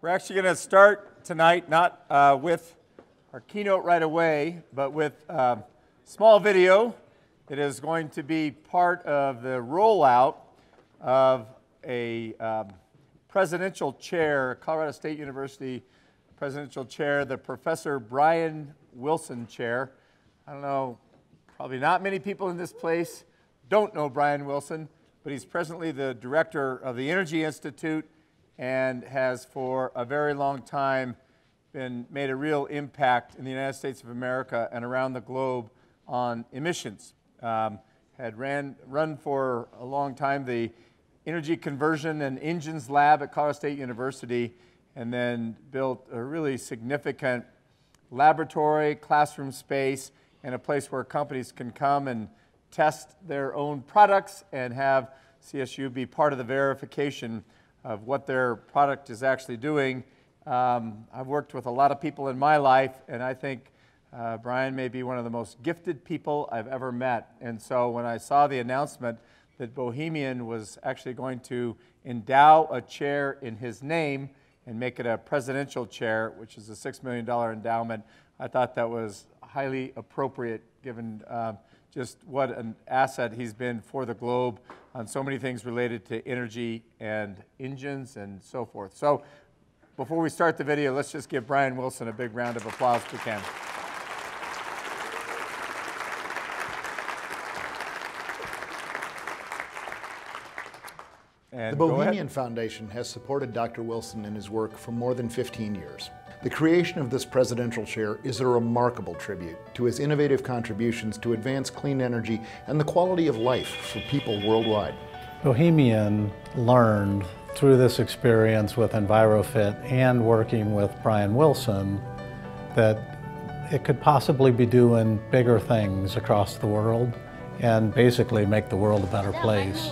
We're actually going to start tonight not with our keynote right away, but with a small video. It is going to be part of the rollout of a presidential chair, Colorado State University presidential chair, the Professor Brian Wilson Chair. I don't know, probably not many people in this place don't know Brian Wilson, but he's presently the director of the Energy Institute and has for a very long time made a real impact in the United States of America and around the globe on emissions. Had run for a long time the Energy Conversion and Engines Lab at Colorado State University, and then built a really significant laboratory, classroom space, and a place where companies can come and test their own products and have CSU be part of the verification of what their product is actually doing. I've worked with a lot of people in my life, and I think Brian may be one of the most gifted people I've ever met. And so when I saw the announcement that Bohemian was actually going to endow a chair in his name and make it a presidential chair, which is a $6 million endowment, I thought that was highly appropriate given just what an asset he's been for the globe on so many things related to energy and engines and so forth. So before we start the video, let's just give Brian Wilson a big round of applause if we can. The Bohemian Foundation has supported Dr. Wilson in his work for more than 15 years. The creation of this presidential chair is a remarkable tribute to his innovative contributions to advance clean energy and the quality of life for people worldwide. Bohemian learned through this experience with EnviroFit and working with Brian Wilson that it could possibly be doing bigger things across the world and basically make the world a better place.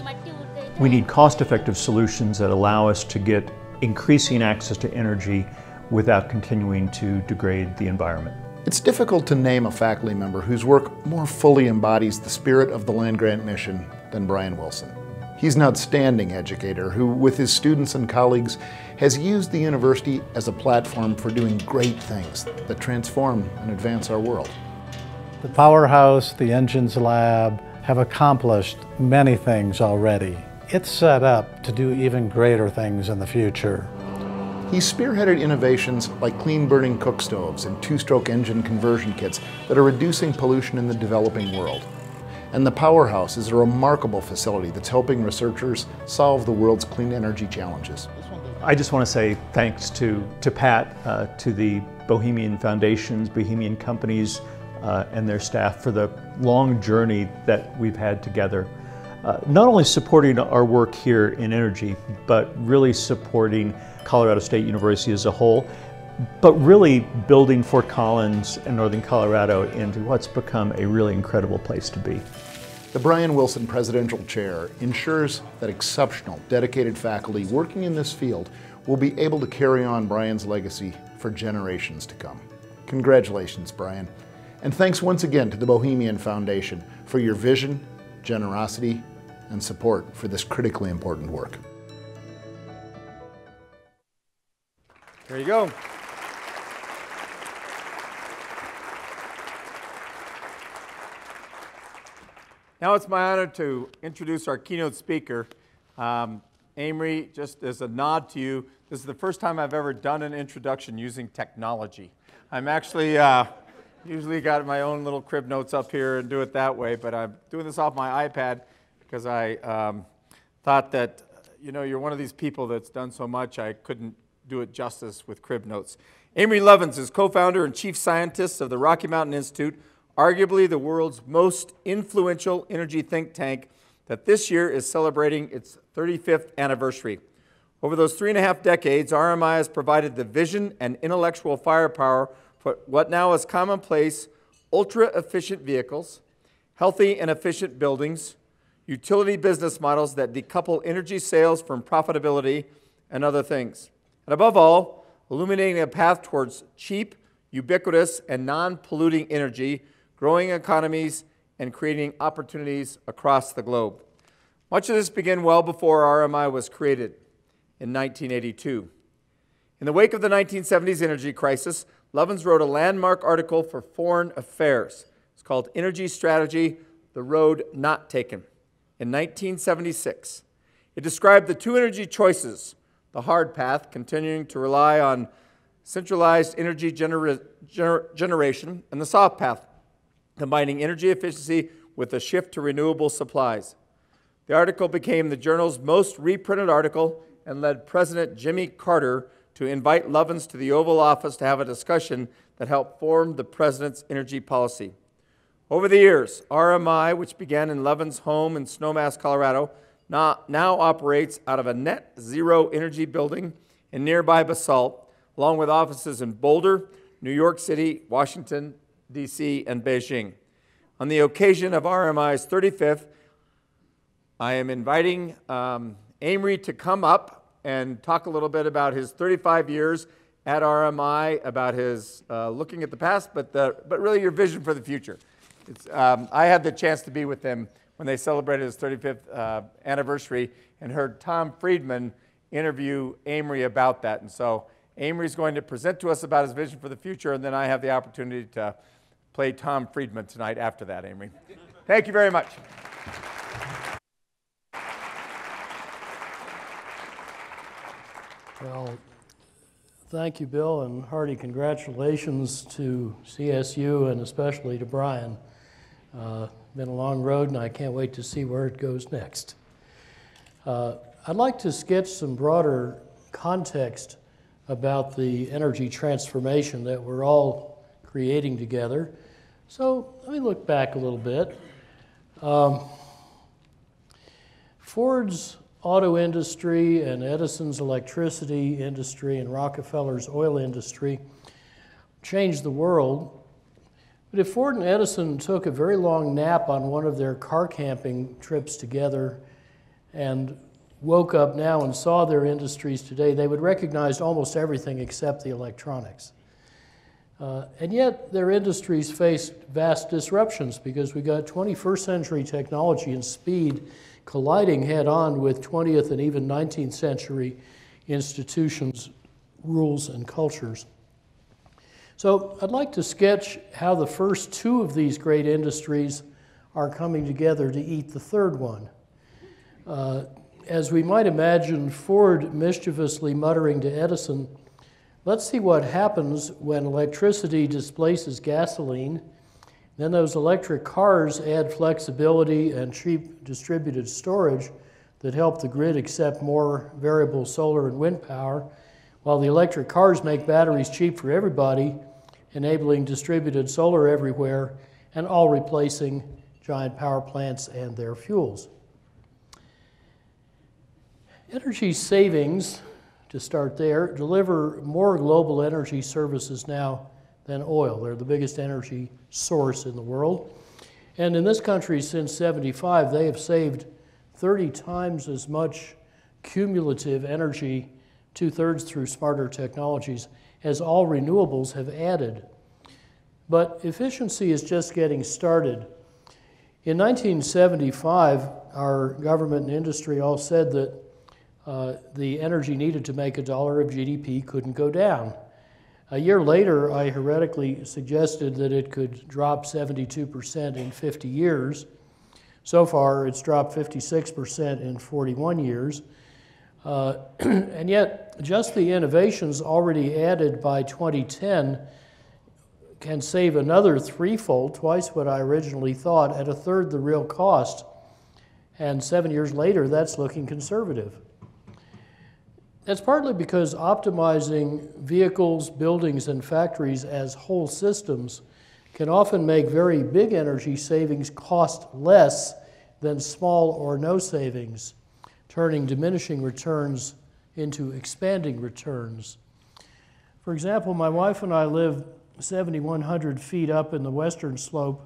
We need cost-effective solutions that allow us to get increasing access to energy without continuing to degrade the environment. It's difficult to name a faculty member whose work more fully embodies the spirit of the land-grant mission than Brian Wilson. He's an outstanding educator who, with his students and colleagues, has used the university as a platform for doing great things that transform and advance our world. The Powerhouse, the Engines Lab have accomplished many things already. It's set up to do even greater things in the future. He's spearheaded innovations like clean-burning cook stoves and two-stroke engine conversion kits that are reducing pollution in the developing world. And the Powerhouse is a remarkable facility that's helping researchers solve the world's clean energy challenges. I just want to say thanks to Pat, to the Bohemian Foundations, Bohemian companies, and their staff for the long journey that we've had together. Not only supporting our work here in energy, but really supporting Colorado State University as a whole, but really building Fort Collins and Northern Colorado into what's become a really incredible place to be. The Brian Wilson Presidential Chair ensures that exceptional, dedicated faculty working in this field will be able to carry on Brian's legacy for generations to come. Congratulations, Brian. And thanks once again to the Bohemian Foundation for your vision, generosity, and support for this critically important work. There you go. Now it's my honor to introduce our keynote speaker. Amory, just as a nod to you, this is the first time I've ever done an introduction using technology. I'm actually usually got my own little crib notes up here and do it that way, but I'm doing this off my iPad because I thought that, you know, you're one of these people that's done so much I couldn't do it justice with crib notes. Amory Lovins is co-founder and chief scientist of the Rocky Mountain Institute, arguably the world's most influential energy think tank that this year is celebrating its 35th anniversary. Over those 3.5 decades, RMI has provided the vision and intellectual firepower for what now is commonplace ultra-efficient vehicles, healthy and efficient buildings, utility business models that decouple energy sales from profitability, and other things. And above all, illuminating a path towards cheap, ubiquitous, and non-polluting energy, growing economies, and creating opportunities across the globe. Much of this began well before RMI was created in 1982. In the wake of the 1970s energy crisis, Lovins wrote a landmark article for Foreign Affairs. It's called Energy Strategy, The Road Not Taken. In 1976, it described the two energy choices, the hard path, continuing to rely on centralized energy generation, and the soft path, combining energy efficiency with a shift to renewable supplies. The article became the journal's most reprinted article and led President Jimmy Carter to invite Lovins to the Oval Office to have a discussion that helped form the president's energy policy. Over the years, RMI, which began in Lovins' home in Snowmass, Colorado, now operates out of a net zero energy building in nearby Basalt, along with offices in Boulder, New York City, Washington, D.C., and Beijing. On the occasion of RMI's 35th, I am inviting Amory to come up and talk a little bit about his 35 years at RMI, about his looking at the past, but really your vision for the future. I had the chance to be with him when they celebrated his 35th anniversary and heard Tom Friedman interview Amory about that. And so Amory's going to present to us about his vision for the future, and then I have the opportunity to play Tom Friedman tonight after that, Amory. Thank you very much. Well, thank you, Bill, and hearty congratulations to CSU and especially to Brian. Been a long road, and I can't wait to see where it goes next. I'd like to sketch some broader context about the energy transformation that we're all creating together. So let me look back a little bit. Ford's auto industry and Edison's electricity industry and Rockefeller's oil industry changed the world. But if Ford and Edison took a very long nap on one of their car camping trips together and woke up now and saw their industries today, they would recognize almost everything except the electronics. And yet their industries faced vast disruptions because we got 21st century technology and speed colliding head-on with 20th and even 19th century institutions, rules, and cultures. So I'd like to sketch how the first two of these great industries are coming together to eat the third one. As we might imagine, Ford mischievously muttering to Edison, "Let's see what happens when electricity displaces gasoline. Then those electric cars add flexibility and cheap distributed storage that help the grid accept more variable solar and wind power, while the electric cars make batteries cheap for everybody, enabling distributed solar everywhere, and all replacing giant power plants and their fuels." Energy savings, to start there, deliver more global energy services now than oil. They're the biggest energy source in the world. And in this country, since '75, they have saved 30 times as much cumulative energy, 2/3 through smarter technologies, as all renewables have added. But efficiency is just getting started. In 1975, our government and industry all said that the energy needed to make $1 of GDP couldn't go down. A year later, I heretically suggested that it could drop 72% in 50 years. So far, it's dropped 56% in 41 years. And yet, just the innovations already added by 2010 can save another threefold, twice what I originally thought, at 1/3 the real cost. And 7 years later, that's looking conservative. That's partly because optimizing vehicles, buildings, and factories as whole systems can often make very big energy savings cost less than small or no savings, turning diminishing returns into expanding returns. For example, my wife and I live 7,100 feet up in the western slope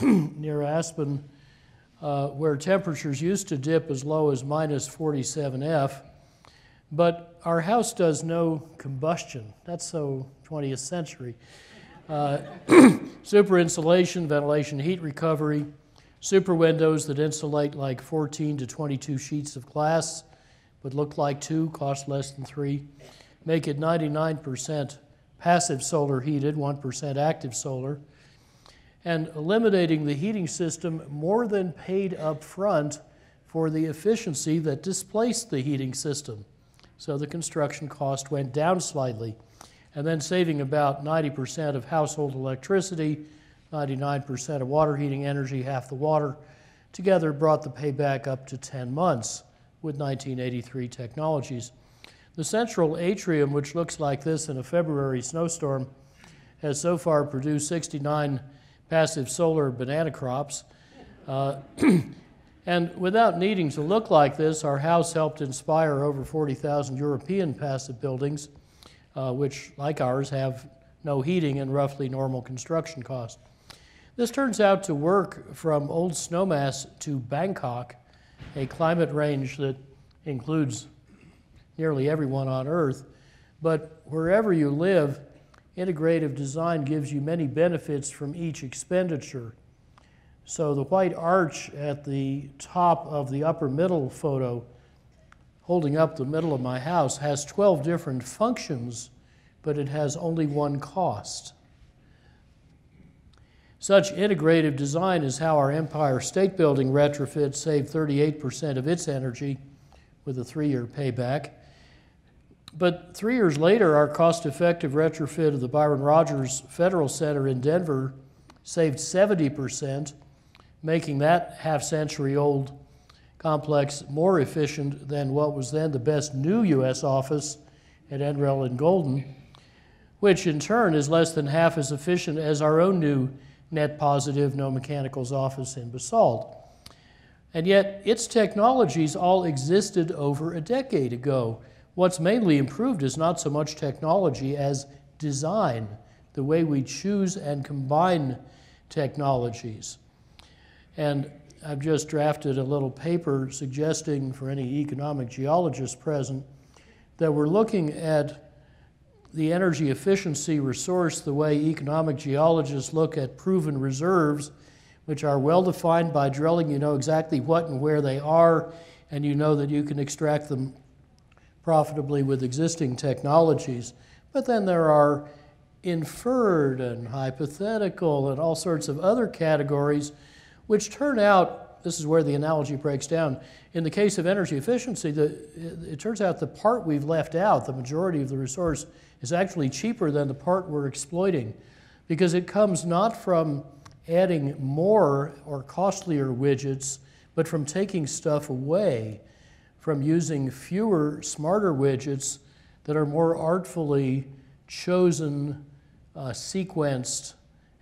near Aspen, where temperatures used to dip as low as -47 F. But our house does no combustion. That's so 20th century. Super insulation, ventilation, heat recovery, super windows that insulate like 14 to 22 sheets of glass, but look like 2, cost less than 3. Make it 99% passive solar heated, 1% active solar, and eliminating the heating system more than paid up front for the efficiency that displaced the heating system. So the construction cost went down slightly, and then saving about 90% of household electricity, 99% of water heating energy, half the water, together brought the payback up to 10 months with 1983 technologies. The central atrium, which looks like this in a February snowstorm, has so far produced 69 passive solar banana crops. And without needing to look like this, our house helped inspire over 40,000 European passive buildings, which, like ours, have no heating and roughly normal construction cost. This turns out to work from Old Snowmass to Bangkok, a climate range that includes nearly everyone on Earth. But wherever you live, integrative design gives you many benefits from each expenditure. So the white arch at the top of the upper middle photo, holding up the middle of my house, has 12 different functions, but it has only one cost. Such integrative design is how our Empire State Building retrofit saved 38% of its energy with a 3-year payback. But 3 years later, our cost-effective retrofit of the Byron Rogers Federal Center in Denver saved 70%, making that half-century-old complex more efficient than what was then the best new U.S. office at NREL in Golden, which in turn is less than half as efficient as our own new net positive no mechanicals office in Basalt. And yet its technologies all existed over a decade ago. What's mainly improved is not so much technology as design, the way we choose and combine technologies. And I've just drafted a little paper suggesting for any economic geologists present that we're looking at the energy efficiency resource the way economic geologists look at proven reserves, which are well defined by drilling. You know exactly what and where they are, and you know that you can extract them profitably with existing technologies. But then there are inferred and hypothetical and all sorts of other categories which turn out, this is where the analogy breaks down, in the case of energy efficiency, it turns out the part we've left out, the majority of the resource, is actually cheaper than the part we're exploiting, because it comes not from adding more or costlier widgets, but from taking stuff away, from using fewer, smarter widgets that are more artfully chosen, sequenced,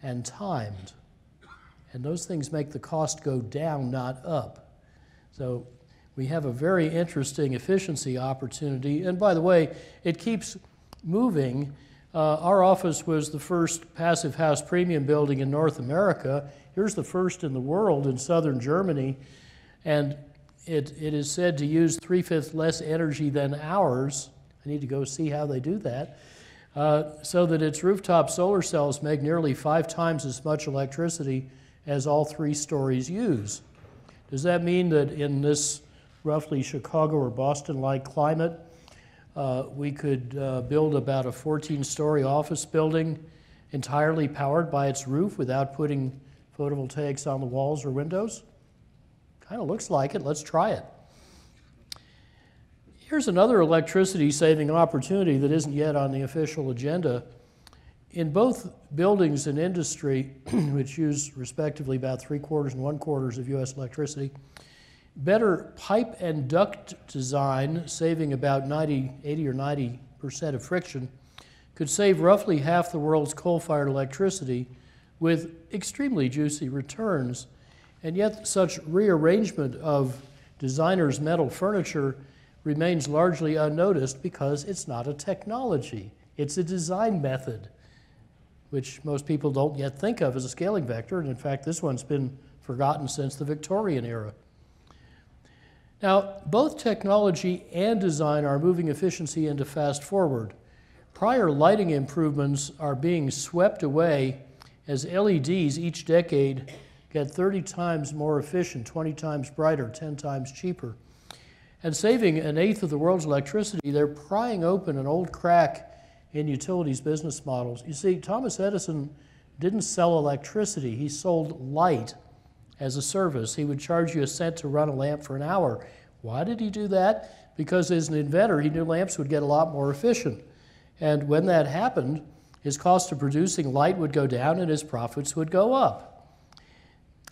and timed. And those things make the cost go down, not up. So we have a very interesting efficiency opportunity. And by the way, it keeps moving. Our office was the first passive house premium building in North America. Here's the first in the world in southern Germany. And it is said to use 3/5 less energy than ours. I need to go see how they do that. So that its rooftop solar cells make nearly 5 times as much electricity as all 3 stories use. Does that mean that in this roughly Chicago or Boston-like climate, we could build about a 14-story office building entirely powered by its roof without putting photovoltaics on the walls or windows? Kind of looks like it. Let's try it. Here's another electricity-saving opportunity that isn't yet on the official agenda. In both buildings and industry, which use respectively about 3/4 and 1/4 of U.S. electricity, better pipe and duct design, saving about 80 or 90% of friction, could save roughly half the world's coal-fired electricity with extremely juicy returns. And yet such rearrangement of designers' metal furniture remains largely unnoticed because it's not a technology. It's a design method, which most people don't yet think of as a scaling vector. And in fact, this one's been forgotten since the Victorian era. Now, both technology and design are moving efficiency into fast forward. Prior lighting improvements are being swept away as LEDs each decade get 30 times more efficient, 20 times brighter, 10 times cheaper. and saving an eighth of the world's electricity, they're prying open an old crack in utilities business models. You see, Thomas Edison didn't sell electricity, he sold light as a service. He would charge you a cent to run a lamp for an hour. Why did he do that? Because as an inventor, he knew lamps would get a lot more efficient. And when that happened, his cost of producing light would go down and his profits would go up.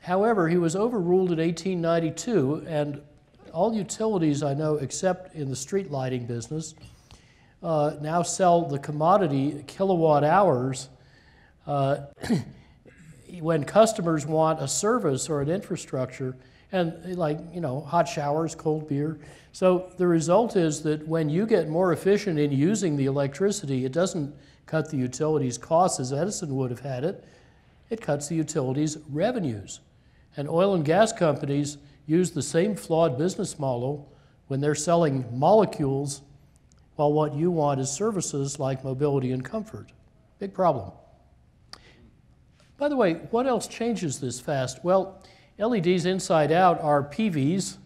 However, he was overruled in 1892, and all utilities I know, except in the street lighting business, now sell the commodity kilowatt hours when customers want a service or an infrastructure, and like, you know, hot showers, cold beer. So the result is that when you get more efficient in using the electricity, it doesn't cut the utilities' costs as Edison would have had it. It cuts the utilities' revenues. And oil and gas companies use the same flawed business model when they're selling molecules, while what you want is services like mobility and comfort. Big problem. By the way, what else changes this fast? Well, LEDs inside out are PVs,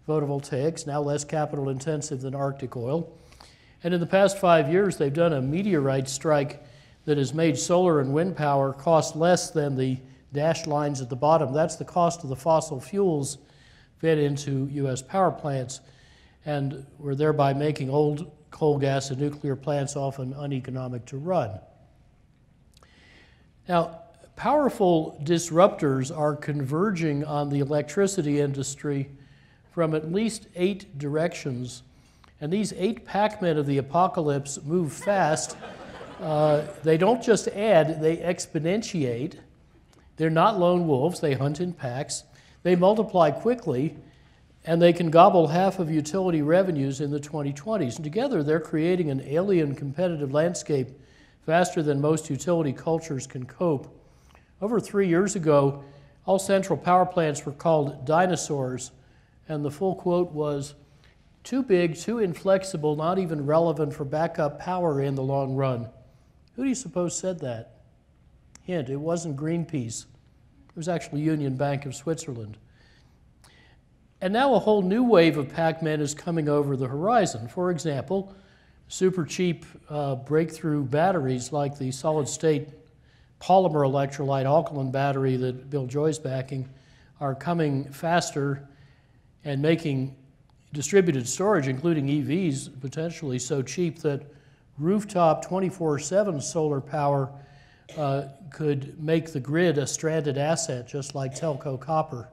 photovoltaics, now less capital intensive than Arctic oil. And in the past 5 years, they've done a meteorite strike that has made solar and wind power cost less than the dashed lines at the bottom. That's the cost of the fossil fuels fed into U.S. power plants, and we're thereby making old coal, gas, and nuclear plants often uneconomic to run. Now, powerful disruptors are converging on the electricity industry from at least 8 directions, and these 8 Pac-Men of the apocalypse move fast. They don't just add, they exponentiate. They're not lone wolves, they hunt in packs. They multiply quickly, and they can gobble half of utility revenues in the 2020s. And together, they're creating an alien competitive landscape faster than most utility cultures can cope. Over 3 years ago, all central power plants were called dinosaurs, and the full quote was, "Too big, too inflexible, not even relevant for backup power in the long run." Who do you suppose said that? Hint, it wasn't Greenpeace. It was actually Union Bank of Switzerland. And now a whole new wave of Pac-Men is coming over the horizon. For example, super cheap breakthrough batteries like the solid-state polymer electrolyte alkaline battery that Bill Joy's backing are coming faster and making distributed storage, including EVs, potentially so cheap that rooftop 24/7 solar power could make the grid a stranded asset, just like telco copper.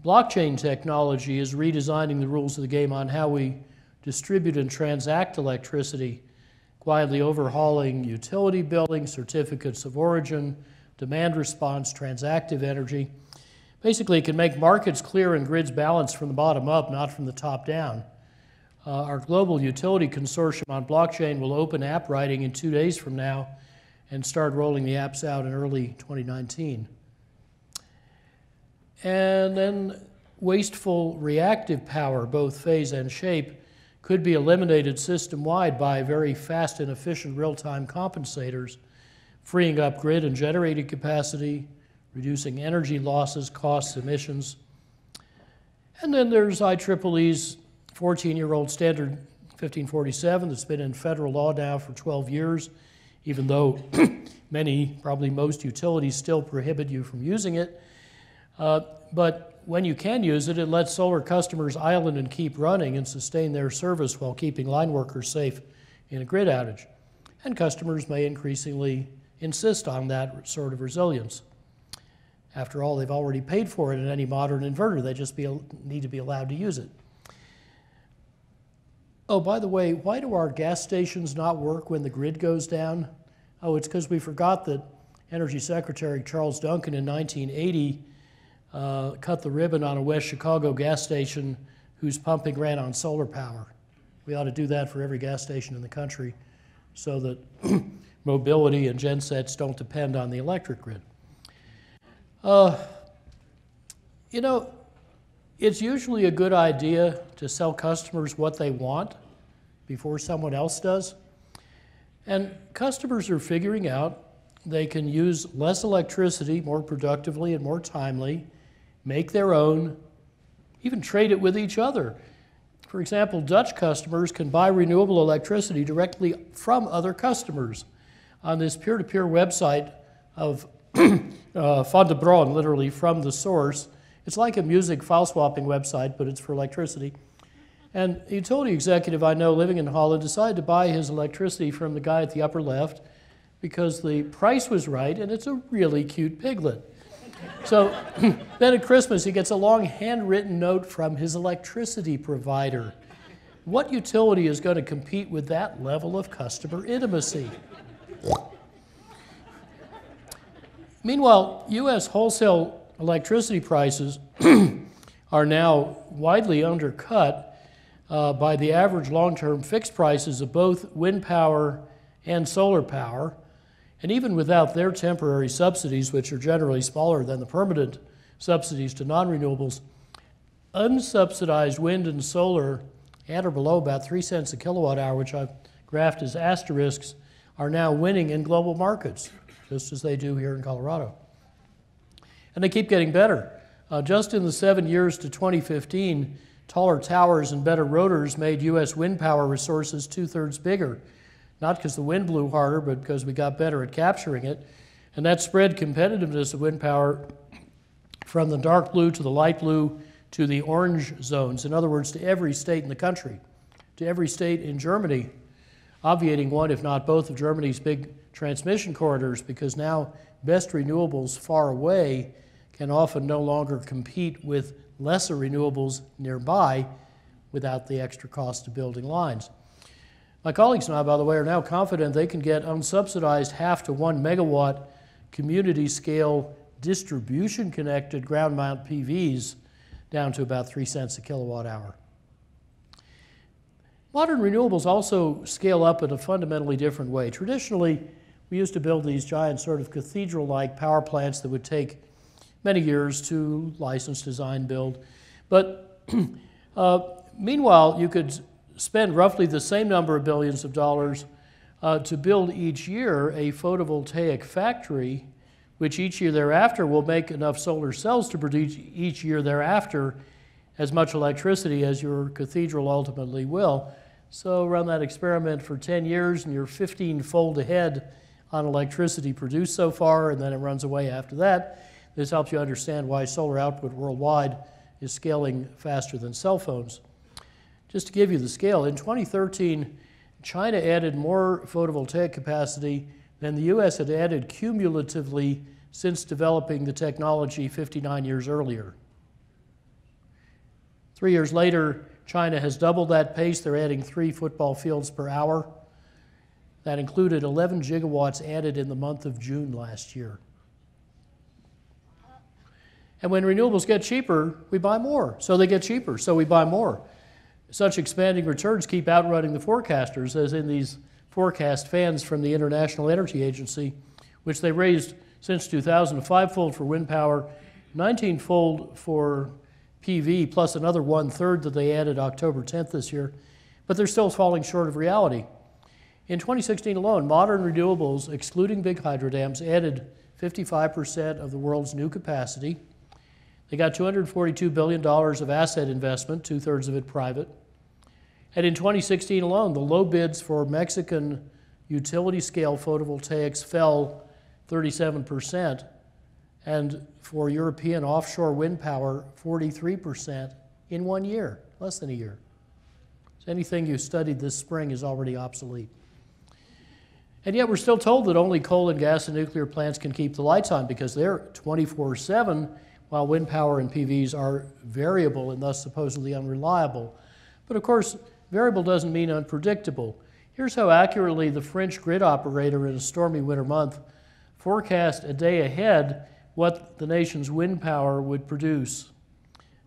Blockchain technology is redesigning the rules of the game on how we distribute and transact electricity, quietly overhauling utility billing, certificates of origin, demand response, transactive energy. Basically, it can make markets clear and grids balanced from the bottom up, not from the top down. Our global utility consortium on blockchain will open app writing in 2 days from now and start rolling the apps out in early 2019. And then wasteful reactive power, both phase and shape, could be eliminated system-wide by very fast and efficient real-time compensators, freeing up grid and generating capacity, reducing energy losses, costs, emissions. And then there's IEEE's 14-year-old standard 1547 that's been in federal law now for 12 years, even though many, probably most utilities still prohibit you from using it. But when you can use it, it lets solar customers island and keep running and sustain their service while keeping line workers safe in a grid outage. And customers may increasingly insist on that sort of resilience. After all, they've already paid for it in any modern inverter. They just need to be allowed to use it. Oh, by the way, why do our gas stations not work when the grid goes down? Oh, it's because we forgot that Energy Secretary Charles Duncan in 1980 cut the ribbon on a West Chicago gas station whose pumping ran on solar power. We ought to do that for every gas station in the country so that mobility and gensets don't depend on the electric grid. You know, it's usually a good idea to sell customers what they want before someone else does. And customers are figuring out they can use less electricity more productively and more timely, make their own, even trade it with each other. For example, Dutch customers can buy renewable electricity directly from other customers on this peer-to-peer website of Van de Bron, literally from the source. It's like a music file swapping website, but it's for electricity. And a utility executive I know living in Holland decided to buy his electricity from the guy at the upper left because the price was right and it's a really cute piglet. So then at Christmas he gets a long handwritten note from his electricity provider. What utility is going to compete with that level of customer intimacy? Meanwhile, U.S. wholesale electricity prices are now widely undercut by the average long-term fixed prices of both wind power and solar power. And even without their temporary subsidies, which are generally smaller than the permanent subsidies to non-renewables, unsubsidized wind and solar at or below about 3 cents a kilowatt hour, which I've graphed as asterisks, are now winning in global markets, just as they do here in Colorado. And they keep getting better. Just in the 7 years to 2015, taller towers and better rotors made U.S. wind power resources 2/3 bigger. Not because the wind blew harder, but because we got better at capturing it. And that spread competitiveness of wind power from the dark blue to the light blue to the orange zones. In other words, to every state in the country, to every state in Germany, obviating one, if not both, of Germany's big transmission corridors, because now best renewables far away can often no longer compete with lesser renewables nearby without the extra cost of building lines. My colleagues and I, by the way, are now confident they can get unsubsidized 0.5 to 1 megawatt community scale distribution connected ground mount PVs down to about 3 cents a kilowatt hour. Modern renewables also scale up in a fundamentally different way. Traditionally, we used to build these giant sort of cathedral-like power plants that would take many years to license, design, build. But meanwhile, you could spend roughly the same number of billions of dollars to build each year a photovoltaic factory, which each year thereafter will make enough solar cells to produce each year thereafter as much electricity as your cathedral ultimately will. So run that experiment for 10 years and you're 15-fold ahead on electricity produced so far, and then it runs away after that. This helps you understand why solar output worldwide is scaling faster than cell phones. Just to give you the scale, in 2013, China added more photovoltaic capacity than the U.S. had added cumulatively since developing the technology 59 years earlier. 3 years later, China has doubled that pace. They're adding 3 football fields per hour. That included 11 gigawatts added in the month of June last year. And when renewables get cheaper, we buy more. So they get cheaper, so we buy more. Such expanding returns keep outrunning the forecasters, as in these forecast fans from the International Energy Agency, which they raised since 2000, 5-fold for wind power, 19-fold for PV, plus another 1/3 that they added October 10th this year. But they're still falling short of reality. In 2016 alone, modern renewables, excluding big hydro dams, added 55% of the world's new capacity. They got $242 billion of asset investment, 2/3 of it private. And in 2016 alone, the low bids for Mexican utility-scale photovoltaics fell 37%, and for European offshore wind power, 43% in 1 year, less than a year. So anything you studied this spring is already obsolete. And yet we're still told that only coal and gas and nuclear plants can keep the lights on because they're 24/7, while wind power and PVs are variable and thus supposedly unreliable. But of course, variable doesn't mean unpredictable. Here's how accurately the French grid operator in a stormy winter month forecast a day ahead what the nation's wind power would produce.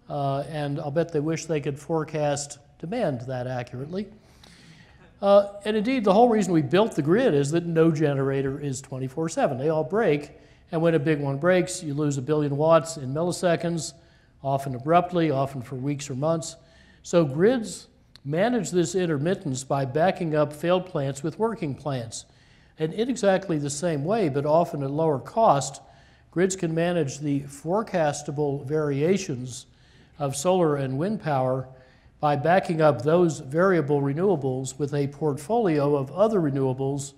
And I'll bet they wish they could forecast demand that accurately. And indeed, the whole reason we built the grid is that no generator is 24/7. They all break. And when a big one breaks, you lose 1 billion watts in milliseconds, often abruptly, often for weeks or months. So grids manage this intermittence by backing up failed plants with working plants. And in exactly the same way, but often at lower cost, grids can manage the forecastable variations of solar and wind power by backing up those variable renewables with a portfolio of other renewables,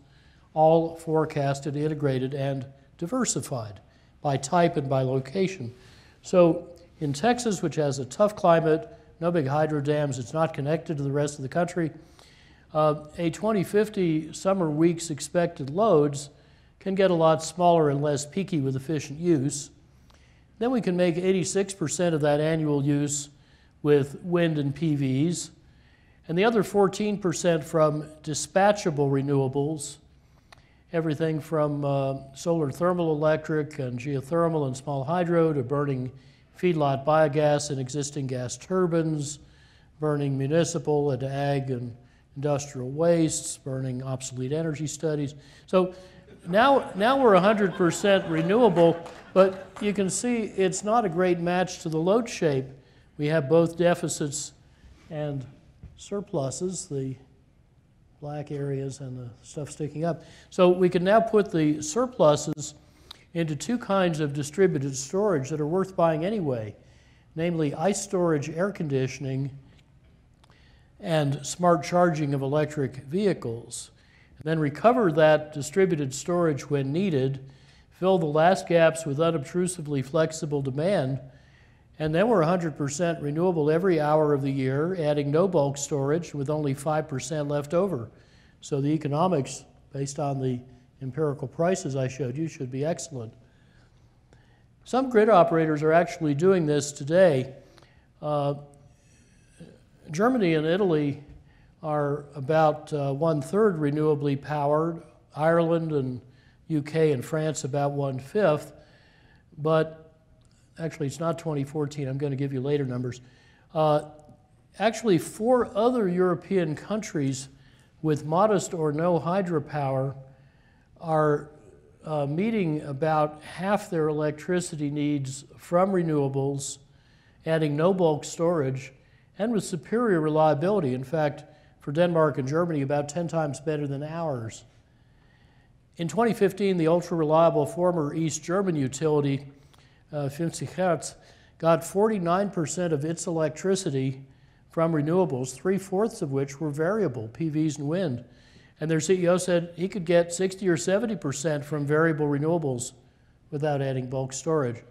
all forecasted, integrated, and diversified by type and by location. So in Texas, which has a tough climate, no big hydro dams, it's not connected to the rest of the country, a 2050 summer weeks expected loads can get a lot smaller and less peaky with efficient use. Then we can make 86% of that annual use with wind and PVs, and the other 14% from dispatchable renewables, everything from solar thermal electric and geothermal and small hydro to burning feedlot biogas in existing gas turbines, burning municipal and ag and industrial wastes, burning obsolete energy studies. So now we're 100% renewable, but you can see it's not a great match to the load shape. We have both deficits and surpluses, the black areas and the stuff sticking up. So we can now put the surpluses into two kinds of distributed storage that are worth buying anyway, namely ice storage, air conditioning, and smart charging of electric vehicles. And then recover that distributed storage when needed, fill the last gaps with unobtrusively flexible demand, and then we're 100% renewable every hour of the year, adding no bulk storage with only 5% left over. So the economics, based on the empirical prices I showed you, should be excellent. Some grid operators are actually doing this today. Germany and Italy are about 1/3 renewably powered, Ireland and UK and France about 1/5, but actually it's not 2014, I'm going to give you later numbers. Actually 4 other European countries with modest or no hydropower are meeting about half their electricity needs from renewables, adding no bulk storage, and with superior reliability. In fact, for Denmark and Germany, about 10 times better than ours. In 2015, the ultra-reliable former East German utility, 50 Hertz, got 49% of its electricity from renewables, 3/4 of which were variable, PVs and wind. And their CEO said he could get 60 or 70% from variable renewables without adding bulk storage.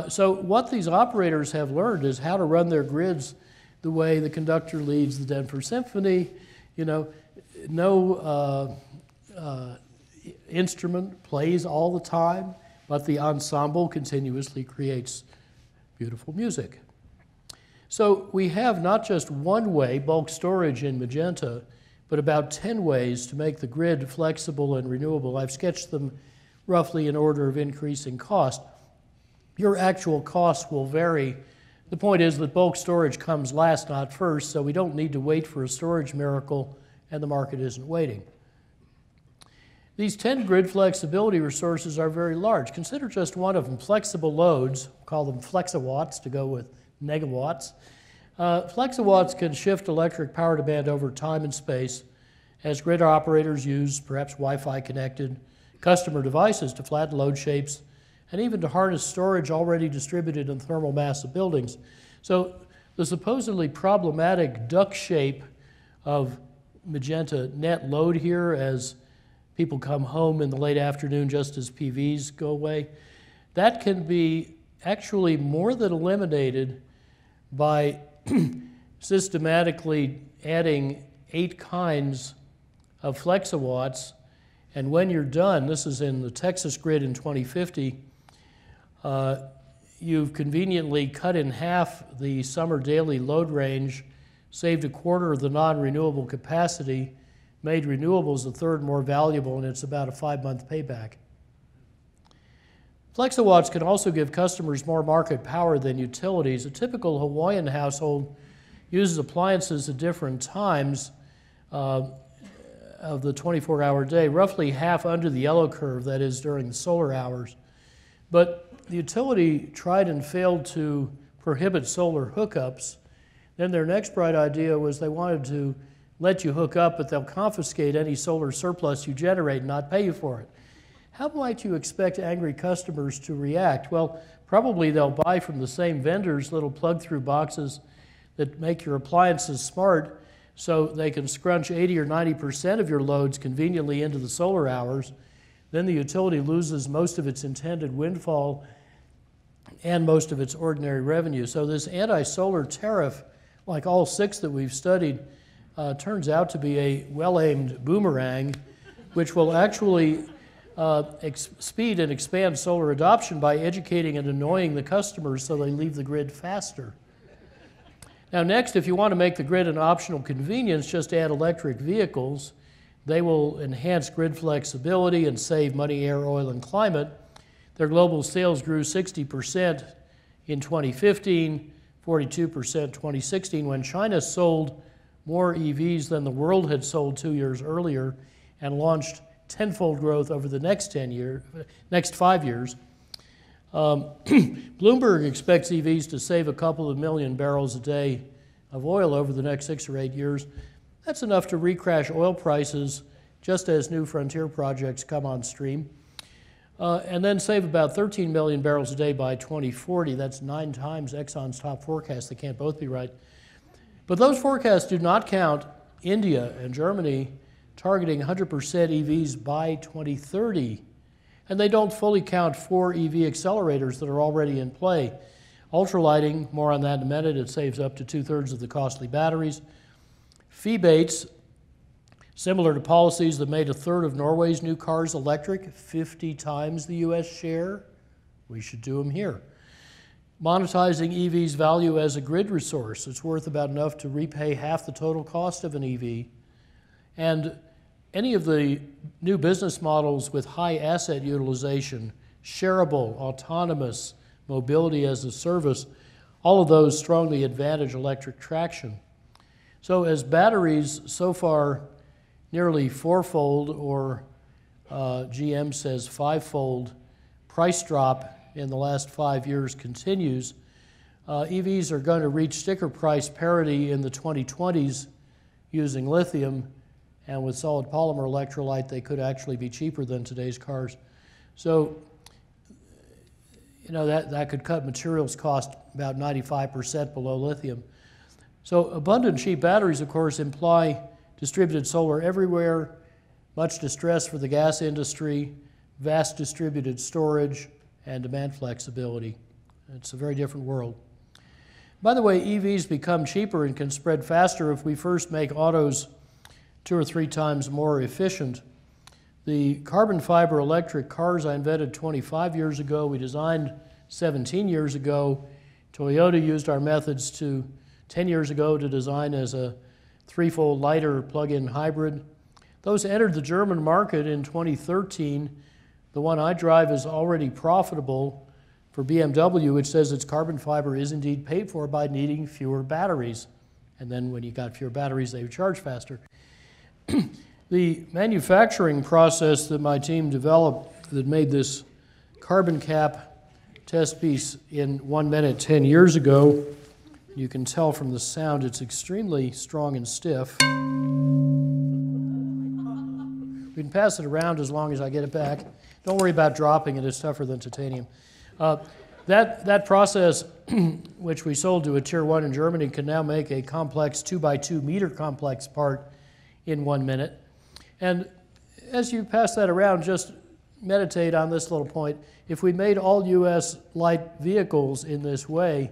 So what these operators have learned is how to run their grids the way the conductor leads the Denver Symphony. You know, no instrument plays all the time, but the ensemble continuously creates beautiful music. So we have not just one way, bulk storage in Magenta, but about 10 ways to make the grid flexible and renewable. I've sketched them roughly in order of increasing cost. Your actual costs will vary. The point is that bulk storage comes last, not first, so we don't need to wait for a storage miracle, and the market isn't waiting. These 10 grid flexibility resources are very large. Consider just one of them, flexible loads. We'll call them flexawatts to go with megawatts. Flexawatts can shift electric power demand over time and space as grid operators use perhaps Wi-Fi connected customer devices to flatten load shapes and even to harness storage already distributed in thermal mass of buildings. So the supposedly problematic duck shape of Magenta net load here as people come home in the late afternoon just as PVs go away, that can be actually more than eliminated by systematically adding 8 kinds of flexawatts. And when you're done, this is in the Texas grid in 2050, you've conveniently cut in half the summer daily load range, saved 1/4 of the non-renewable capacity, made renewables 1/3 more valuable, and it's about a 5-month payback. Flexawatts can also give customers more market power than utilities. A typical Hawaiian household uses appliances at different times of the 24-hour day, roughly half under the yellow curve, that is during the solar hours. But the utility tried and failed to prohibit solar hookups. Then their next bright idea was they wanted to let you hook up, but they'll confiscate any solar surplus you generate and not pay you for it. How might you expect angry customers to react? Well, probably they'll buy from the same vendors little plug-through boxes that make your appliances smart so they can scrunch 80 or 90% of your loads conveniently into the solar hours. Then the utility loses most of its intended windfall and most of its ordinary revenue. So this anti-solar tariff, like all 6 that we've studied, turns out to be a well-aimed boomerang, which will actually speed and expand solar adoption by educating and annoying the customers so they leave the grid faster. Now next, if you want to make the grid an optional convenience, just add electric vehicles. They will enhance grid flexibility and save money, air, oil, and climate. Their global sales grew 60% in 2015, 42% 2016, when China sold more EVs than the world had sold 2 years earlier and launched tenfold growth over the next 5 years. Bloomberg expects EVs to save a couple of million barrels a day of oil over the next 6 or 8 years. That's enough to recrash oil prices just as new frontier projects come on stream. And then save about 13 million barrels a day by 2040. That's 9 times Exxon's top forecast. They can't both be right. But those forecasts do not count India and Germany targeting 100% EVs by 2030. And they don't fully count 4 EV accelerators that are already in play. Ultralighting, more on that in a minute, it saves up to 2/3 of the costly batteries. Fee-bates, similar to policies that made 1/3 of Norway's new cars electric, 50 times the US share. We should do them here. Monetizing EVs' value as a grid resource. It's worth about enough to repay half the total cost of an EV. And any of the new business models with high asset utilization, shareable, autonomous, mobility as a service, all of those strongly advantage electric traction. So as batteries so far nearly 4-fold, or GM says 5-fold price drop in the last 5 years continues, EVs are going to reach sticker price parity in the 2020s using lithium, and with solid polymer electrolyte they could actually be cheaper than today's cars. So you know that could cut materials cost about 95% below lithium. So abundant cheap batteries, of course, imply distributed solar everywhere, much distress for the gas industry, vast distributed storage, and demand flexibility. It's a very different world. By the way, EVs become cheaper and can spread faster if we first make autos 2 or 3 times more efficient. The carbon fiber electric cars I invented 25 years ago, we designed 17 years ago. Toyota used our methods 10 years ago to design as a 3-fold lighter plug-in hybrid. Those entered the German market in 2013. The one I drive is already profitable for BMW, which says its carbon fiber is indeed paid for by needing fewer batteries. And then when you got fewer batteries, they would charge faster. The manufacturing process that my team developed that made this carbon cap test piece in 1 minute 10 years ago, you can tell from the sound it's extremely strong and stiff. We can pass it around as long as I get it back. Don't worry about dropping it, it's tougher than titanium. That process, which we sold to a tier 1 in Germany, can now make a complex 2x2 meter complex part in 1 minute. And as you pass that around, just meditate on this little point. If we made all US light vehicles in this way,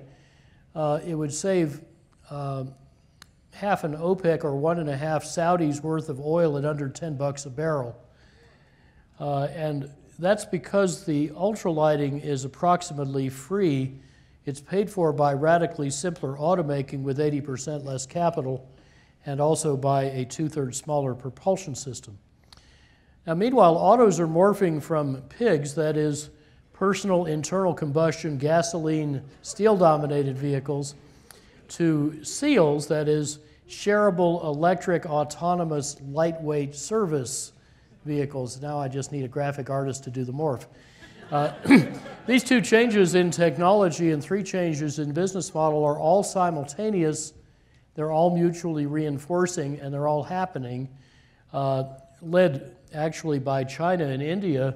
it would save half an OPEC or 1.5 Saudis worth of oil at under $10 a barrel. And that's because the ultralighting is approximately free. It's paid for by radically simpler automaking with 80% less capital, and also by a 2/3 smaller propulsion system. Now, meanwhile, autos are morphing from pigs, that is, personal internal combustion, gasoline, steel-dominated vehicles, to seals, that is, shareable, electric, autonomous, lightweight service vehicles. Now I just need a graphic artist to do the morph. These 2 changes in technology and 3 changes in business model are all simultaneous. They're all mutually reinforcing, and they're all happening, led actually by China and India,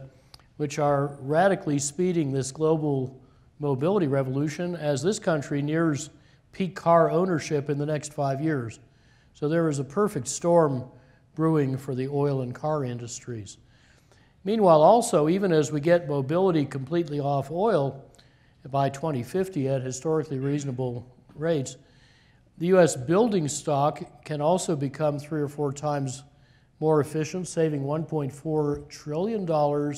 which are radically speeding this global mobility revolution as this country nears peak car ownership in the next 5 years. So there is a perfect storm brewing for the oil and car industries. Meanwhile, also, even as we get mobility completely off oil by 2050 at historically reasonable rates, the U.S. building stock can also become 3 or 4 times more efficient, saving $1.4 trillion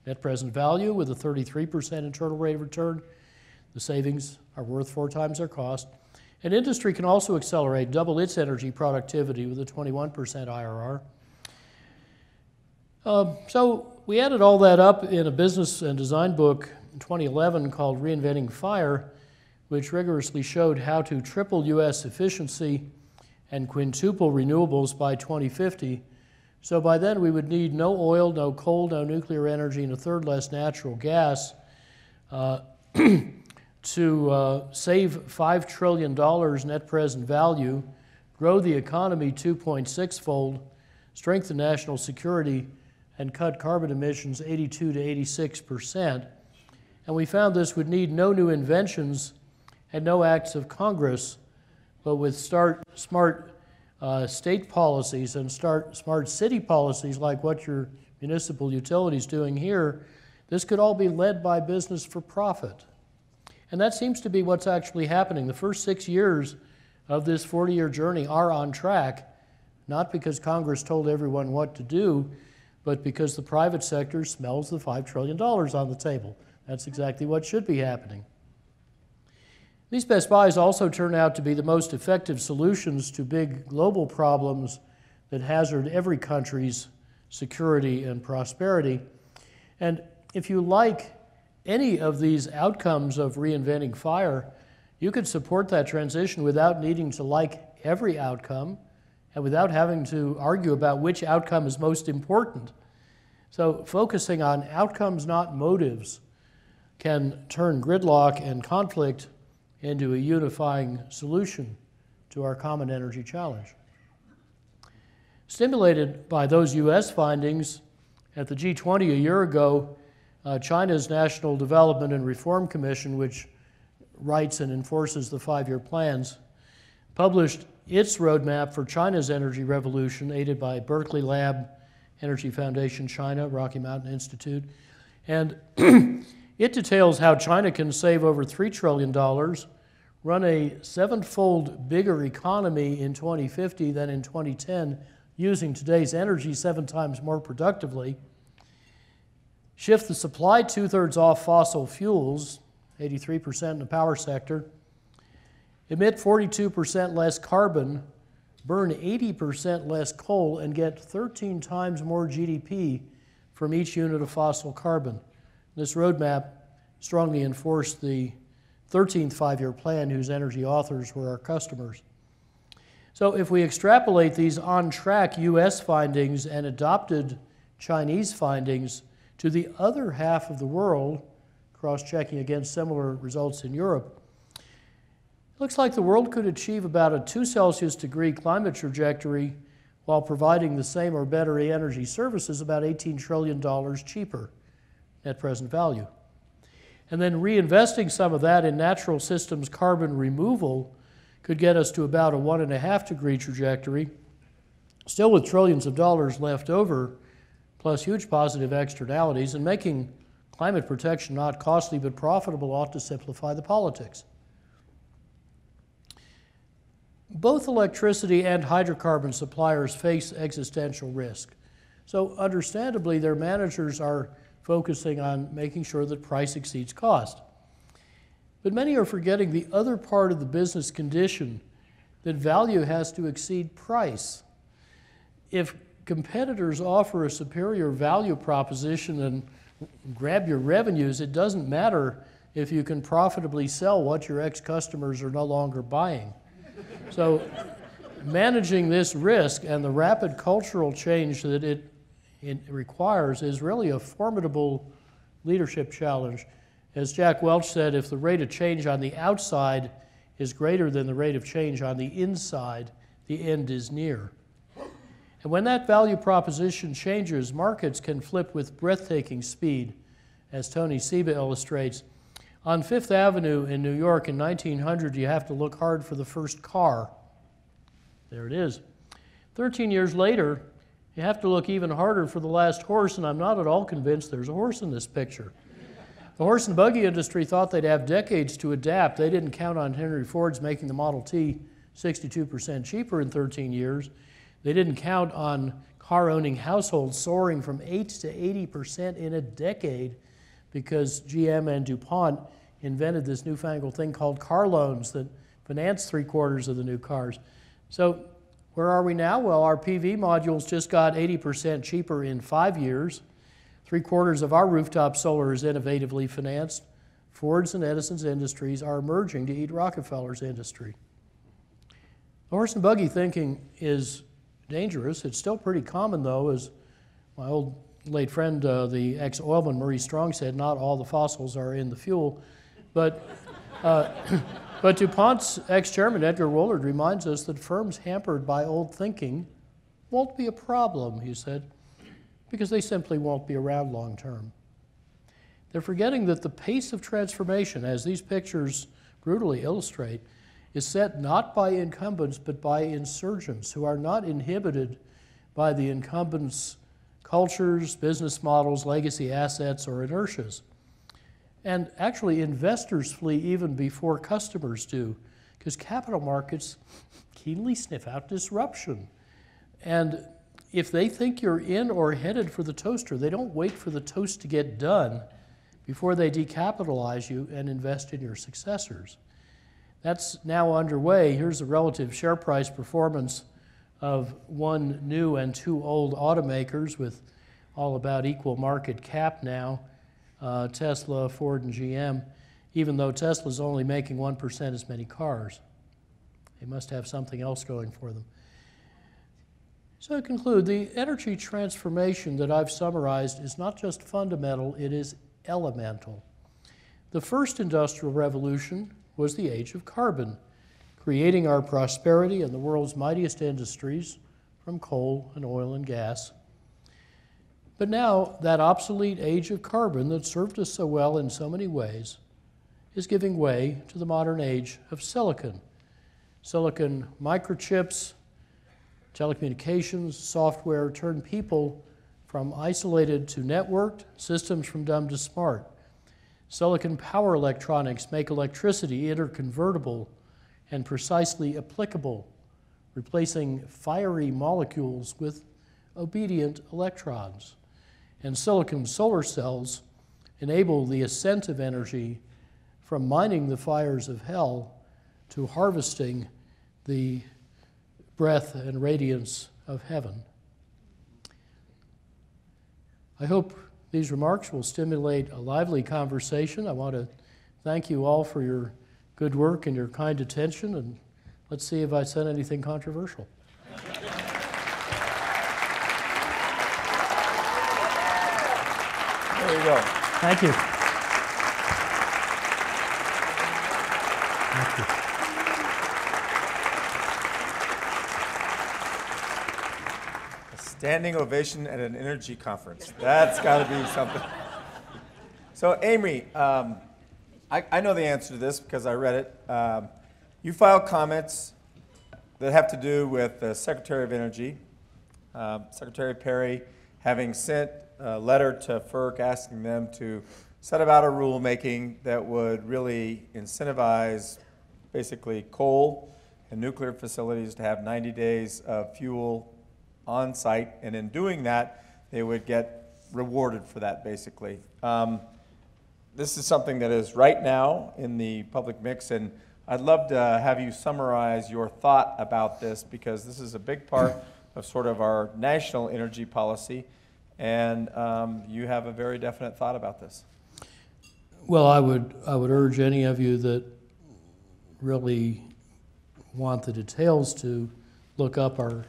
net present value with a 33% internal rate of return. The savings are worth 4 times their cost. And industry can also accelerate, double its energy productivity with a 21% IRR. So we added all that up in a business and design book in 2011 called Reinventing Fire, which rigorously showed how to triple U.S. efficiency and quintuple renewables by 2050. So by then we would need no oil, no coal, no nuclear energy, and a third less natural gas to save $5 trillion net present value, grow the economy 2.6-fold, strengthen national security, and cut carbon emissions 82 to 86%. And we found this would need no new inventions and no acts of Congress, but with smart state policies and smart city policies like what your municipal utility is doing here, this could all be led by business for profit. And that seems to be what's actually happening. The first 6 years of this 40-year journey are on track, not because Congress told everyone what to do, but because the private sector smells the $5 trillion on the table. That's exactly what should be happening. These best buys also turn out to be the most effective solutions to big global problems that hazard every country's security and prosperity. And if you like any of these outcomes of Reinventing Fire, you could support that transition without needing to like every outcome and without having to argue about which outcome is most important. So focusing on outcomes, not motives, can turn gridlock and conflict into a unifying solution to our common energy challenge. Stimulated by those U.S. findings, at the G20 a year ago, China's National Development and Reform Commission, which writes and enforces the 5-year plans, published its roadmap for China's energy revolution, aided by Berkeley Lab, Energy Foundation China, Rocky Mountain Institute. And it details how China can save over $3 trillion, run a 7-fold bigger economy in 2050 than in 2010, using today's energy 7 times more productively, shift the supply 2/3 off fossil fuels, 83% in the power sector, emit 42% less carbon, burn 80% less coal, and get 13 times more GDP from each unit of fossil carbon. This roadmap strongly enforced the 13th 5-year plan, whose energy authors were our customers. So if we extrapolate these on-track U.S. findings and adopted Chinese findings to the other half of the world, cross-checking against similar results in Europe, it looks like the world could achieve about a 2 Celsius degree climate trajectory while providing the same or better energy services about $18 trillion cheaper net present value. And then reinvesting some of that in natural systems carbon removal could get us to about a 1.5 degree trajectory, still with trillions of dollars left over, plus huge positive externalities, and making climate protection not costly but profitable ought to simplify the politics. Both electricity and hydrocarbon suppliers face existential risk. So understandably, their managers are focusing on making sure that price exceeds cost. But many are forgetting the other part of the business condition, that value has to exceed price. If competitors offer a superior value proposition and grab your revenues, it doesn't matter if you can profitably sell what your ex-customers are no longer buying. So managing this risk and the rapid cultural change that it requires is really a formidable leadership challenge. As Jack Welch said, if the rate of change on the outside is greater than the rate of change on the inside, the end is near. And when that value proposition changes, markets can flip with breathtaking speed, as Tony Seba illustrates. On Fifth Avenue in New York in 1900, you have to look hard for the first car. There it is. 13 years later, you have to look even harder for the last horse, and I'm not at all convinced there's a horse in this picture. The horse and buggy industry thought they'd have decades to adapt. They didn't count on Henry Ford's making the Model T 62% cheaper in 13 years. They didn't count on car-owning households soaring from 8 to 80% in a decade because GM and DuPont invented this newfangled thing called car loans that financed 3/4 of the new cars. So where are we now? Well, our PV modules just got 80% cheaper in 5 years. 3/4 of our rooftop solar is innovatively financed. Ford's and Edison's industries are merging to eat Rockefeller's industry. The horse and buggy thinking is dangerous. It's still pretty common, though, as my old late friend, the ex-oilman Maurice Strong said, not all the fossils are in the fuel. But DuPont's ex-chairman, Edgar Woolard, reminds us that firms hampered by old thinking won't be a problem, he said, because they simply won't be around long term. They're forgetting that the pace of transformation, as these pictures brutally illustrate, is set not by incumbents but by insurgents who are not inhibited by the incumbents' cultures, business models, legacy assets, or inertias. And actually, investors flee even before customers do, because capital markets keenly sniff out disruption. And if they think you're in or headed for the toaster, they don't wait for the toast to get done before they decapitalize you and invest in your successors. That's now underway. Here's the relative share price performance of one new and two old automakers with all about equal market cap now, Tesla, Ford, and GM, even though Tesla's only making 1% as many cars. They must have something else going for them. So to conclude, the energy transformation that I've summarized is not just fundamental, it is elemental. The first industrial revolution was the age of carbon, creating our prosperity and the world's mightiest industries from coal and oil and gas. But now, that obsolete age of carbon that served us so well in so many ways is giving way to the modern age of silicon. Silicon microchips, telecommunications, software turn people from isolated to networked, systems from dumb to smart. Silicon power electronics make electricity interconvertible and precisely applicable, replacing fiery molecules with obedient electrons. And silicon solar cells enable the ascent of energy from mining the fires of hell to harvesting the breath and radiance of heaven. I hope these remarks will stimulate a lively conversation. I want to thank you all for your good work and your kind attention, and let's see if I said anything controversial. There you go. Thank you. Thank you. A standing ovation at an energy conference. That's got to be something. So, Amory, I know the answer to this because I read it. You filed comments that have to do with the Secretary of Energy, Secretary Perry, having sent a letter to FERC asking them to set about a rulemaking that would really incentivize basically coal and nuclear facilities to have 90 days of fuel on site, and in doing that, they would get rewarded for that, basically. This is something that is right now in the public mix, and I'd love to have you summarize your thought about this, because this is a big part of sort of our national energy policy, and you have a very definite thought about this. Well, I would urge any of you that really want the details to look up our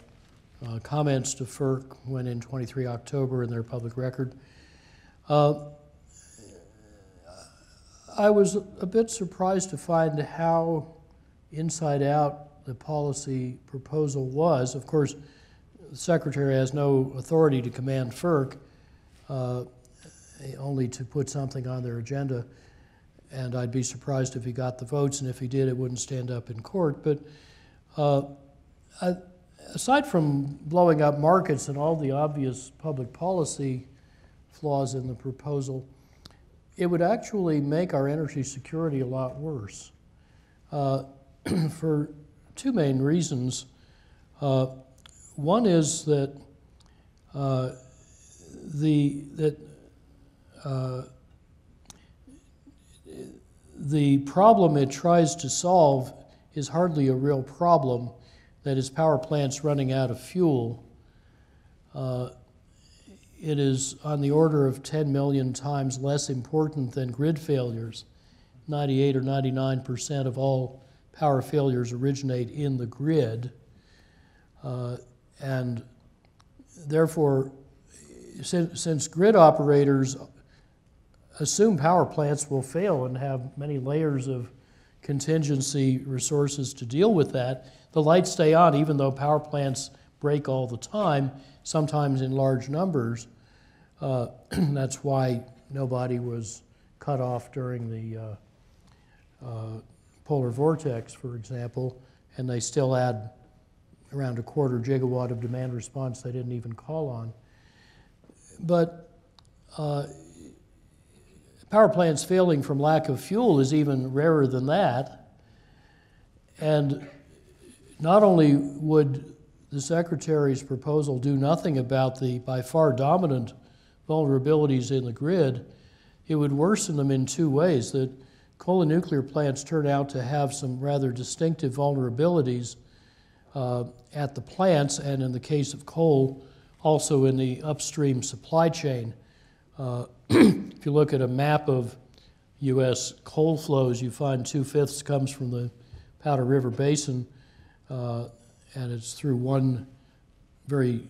comments to FERC went in 23 October in their public record. I was a bit surprised to find how inside out the policy proposal was. Of course, the Secretary has no authority to command FERC, only to put something on their agenda. And I'd be surprised if he got the votes, and if he did, it wouldn't stand up in court. But aside from blowing up markets and all the obvious public policy flaws in the proposal, it would actually make our energy security a lot worse for two main reasons. One is that the problem it tries to solve is hardly a real problem. That is, power plants running out of fuel. It is on the order of 10 million times less important than grid failures. 98 or 99% of all power failures originate in the grid. And therefore, since grid operators assume power plants will fail and have many layers of contingency resources to deal with that, the lights stay on even though power plants break all the time, sometimes in large numbers. That's why nobody was cut off during the polar vortex, for example, and they still add around 1/4 gigawatt of demand response they didn't even call on. But power plants failing from lack of fuel is even rarer than that. And not only would the Secretary's proposal do nothing about the by far dominant vulnerabilities in the grid, it would worsen them in two ways. That coal and nuclear plants turn out to have some rather distinctive vulnerabilities at the plants, and in the case of coal, also in the upstream supply chain. If you look at a map of U.S. coal flows, you find 2/5 comes from the Powder River Basin, and it's through one very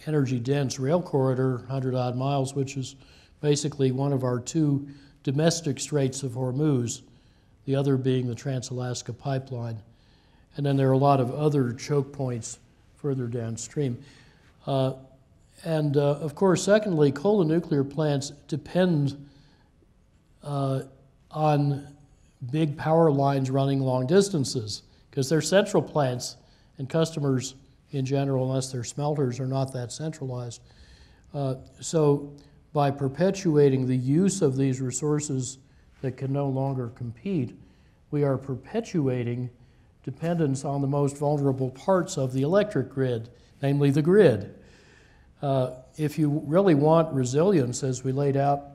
energy-dense rail corridor, 100-odd miles, which is basically one of our two domestic Straits of Hormuz, the other being the Trans-Alaska Pipeline. And then there are a lot of other choke points further downstream. Of course, secondly, coal and nuclear plants depend on big power lines running long distances because they're central plants, and customers in general, unless they're smelters, are not that centralized. So by perpetuating the use of these resources that can no longer compete, we are perpetuating dependence on the most vulnerable parts of the electric grid, namely the grid. If you really want resilience, as we laid out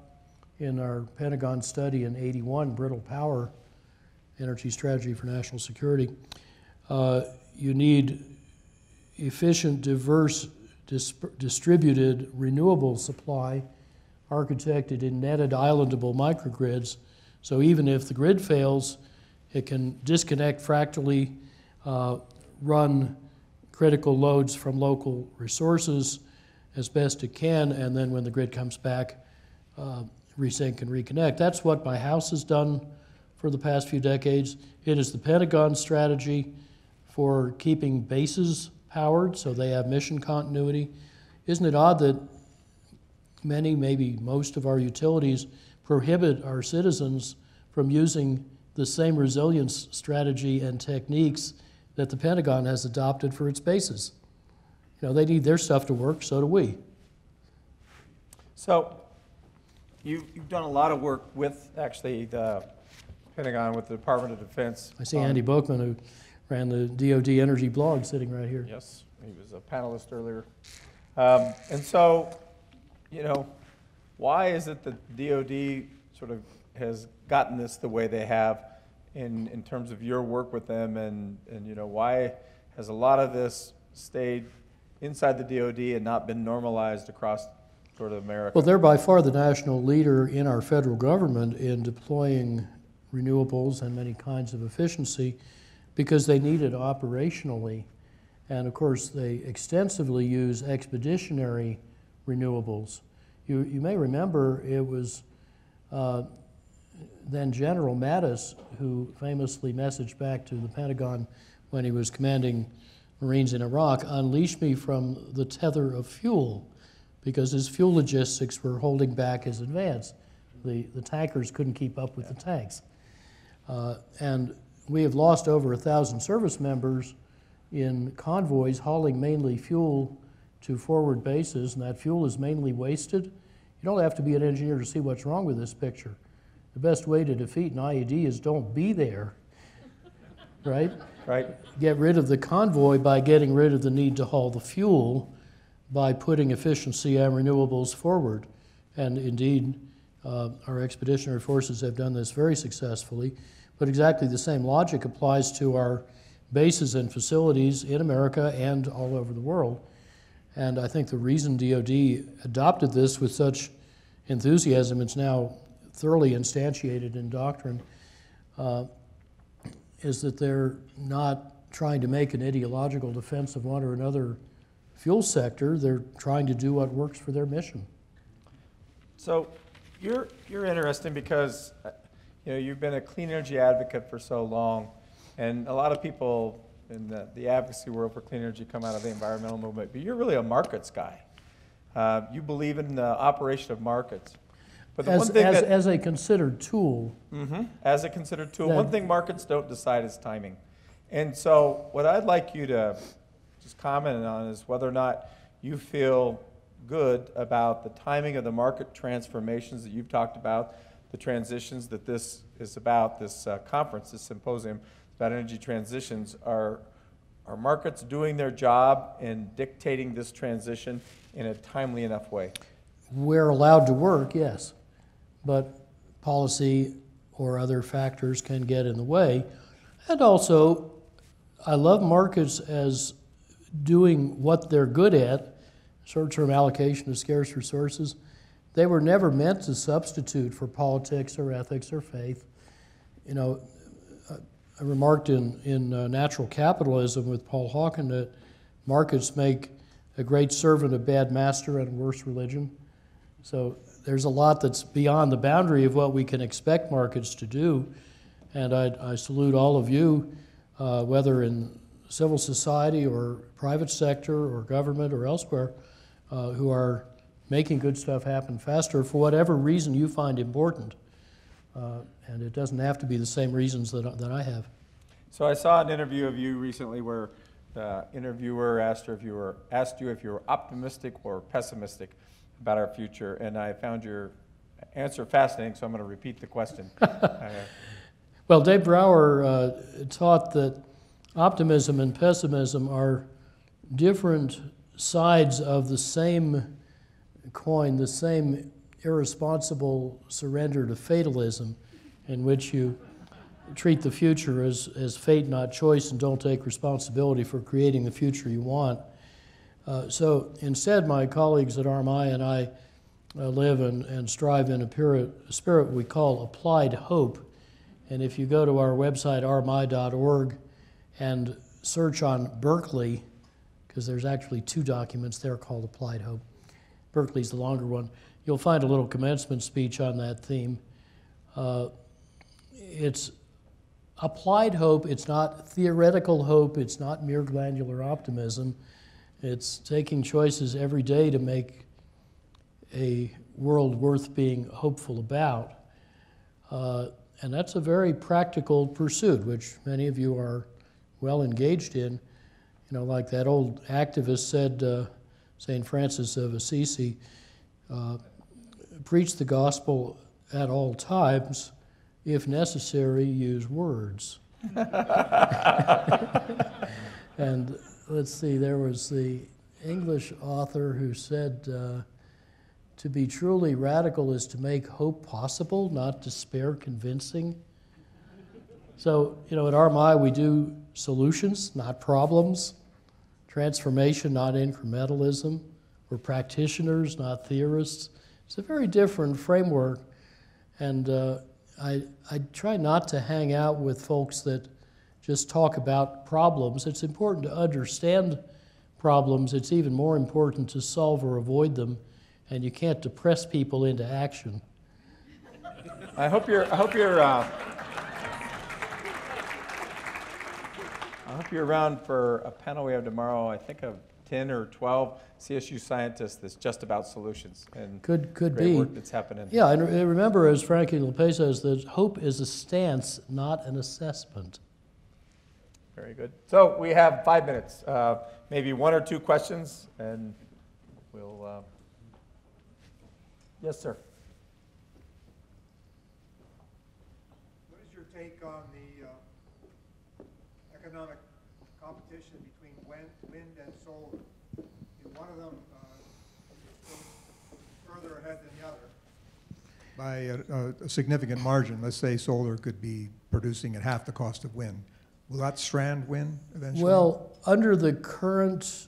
in our Pentagon study in '81, Brittle Power, Energy Strategy for National Security, you need efficient, diverse, distributed, renewable supply architected in netted islandable microgrids. So even if the grid fails, it can disconnect fractally, run critical loads from local resources as best it can, and then when the grid comes back, resync and reconnect. That's what my house has done for the past few decades. It is the Pentagon strategy for keeping bases powered so they have mission continuity. Isn't it odd that many, maybe most of our utilities prohibit our citizens from using the same resilience strategy and techniques that the Pentagon has adopted for its bases? You know, they need their stuff to work, so do we. So you've done a lot of work with actually the Pentagon, with the Department of Defense. I see Andy Bookman, who ran the DoD Energy blog, sitting right here. Yes, he was a panelist earlier. And so, you know, why is it that DoD sort of has gotten this the way they have in terms of your work with them, and you know, why has a lot of this stayed inside the DoD and not been normalized across sort of America? Well, they're by far the national leader in our federal government in deploying renewables and many kinds of efficiency because they need it operationally. And of course, they extensively use expeditionary renewables. You may remember it was then General Mattis who famously messaged back to the Pentagon when he was commanding Marines in Iraq, unleashed me from the tether of fuel, because his fuel logistics were holding back his advance. The tankers couldn't keep up with the tanks. And we have lost over 1,000 service members in convoys hauling mainly fuel to forward bases, and that fuel is mainly wasted. You don't have to be an engineer to see what's wrong with this picture. The best way to defeat an IED is don't be there, right? Right. Get rid of the convoy by getting rid of the need to haul the fuel by putting efficiency and renewables forward. And indeed, our expeditionary forces have done this very successfully. But exactly the same logic applies to our bases and facilities in America and all over the world. And I think the reason DoD adopted this with such enthusiasm, it's now thoroughly instantiated in doctrine, is that they're not trying to make an ideological defense of one or another fuel sector. They're trying to do what works for their mission. So you're interesting because you've been a clean energy advocate for so long, and a lot of people in the advocacy world for clean energy come out of the environmental movement, but you're really a markets guy. You believe in the operation of markets. But the one thing as a considered tool. As a considered tool. One thing markets don't decide is timing. And so what I'd like you to just comment on is whether or not you feel good about the timing of the market transformations that you've talked about, the transitions that this is about, this conference, this symposium about energy transitions. Are markets doing their job in dictating this transition in a timely enough way? We're allowed to work, yes, but policy or other factors can get in the way. And also, I love markets as doing what they're good at, short-term allocation of scarce resources. They were never meant to substitute for politics or ethics or faith. I remarked in Natural Capitalism with Paul Hawken that markets make a great servant, a bad master, and a worse religion. So there's a lot that's beyond the boundary of what we can expect markets to do. And I salute all of you, whether in civil society or private sector or government or elsewhere, who are making good stuff happen faster for whatever reason you find important. And it doesn't have to be the same reasons that I have. So I saw an interview of you recently where the interviewer asked you if you were optimistic or pessimistic about our future, and I found your answer fascinating, so I'm going to repeat the question. Well, Dave Brower taught that optimism and pessimism are different sides of the same coin, the same irresponsible surrender to fatalism, in which you treat the future as fate, not choice, and don't take responsibility for creating the future you want. So instead, my colleagues at RMI and I live and strive in a spirit we call applied hope. And if you go to our website, rmi.org, and search on Berkeley, because there's actually 2 documents there called Applied Hope. Berkeley's the longer one. You'll find a little commencement speech on that theme. It's applied hope. It's not theoretical hope. It's not mere glandular optimism. It's taking choices every day to make a world worth being hopeful about. And that's a very practical pursuit, which many of you are well engaged in. Like that old activist said, St. Francis of Assisi, preach the gospel at all times. If necessary, use words. And let's see, there was the English author who said, to be truly radical is to make hope possible, not despair convincing. So, at RMI we do solutions, not problems. Transformation, not incrementalism. We're practitioners, not theorists. It's a very different framework. And I try not to hang out with folks that just talk about problems. It's important to understand problems. It's even more important to solve or avoid them. And you can't depress people into action. I hope you're I hope you're around for a panel we have tomorrow, I think of 10 or 12 CSU scientists that's just about solutions and Could great be. work that's happening. Yeah, and remember, as Frankie LePay says, that hope is a stance, not an assessment. Very good. So we have 5 minutes, maybe 1 or 2 questions, and we'll. Yes, sir. What is your take on the economic competition between wind and solar? Is one of them further ahead than the other? By a significant margin. Let's say solar could be producing at half the cost of wind. Will that strand win eventually? Well, under the current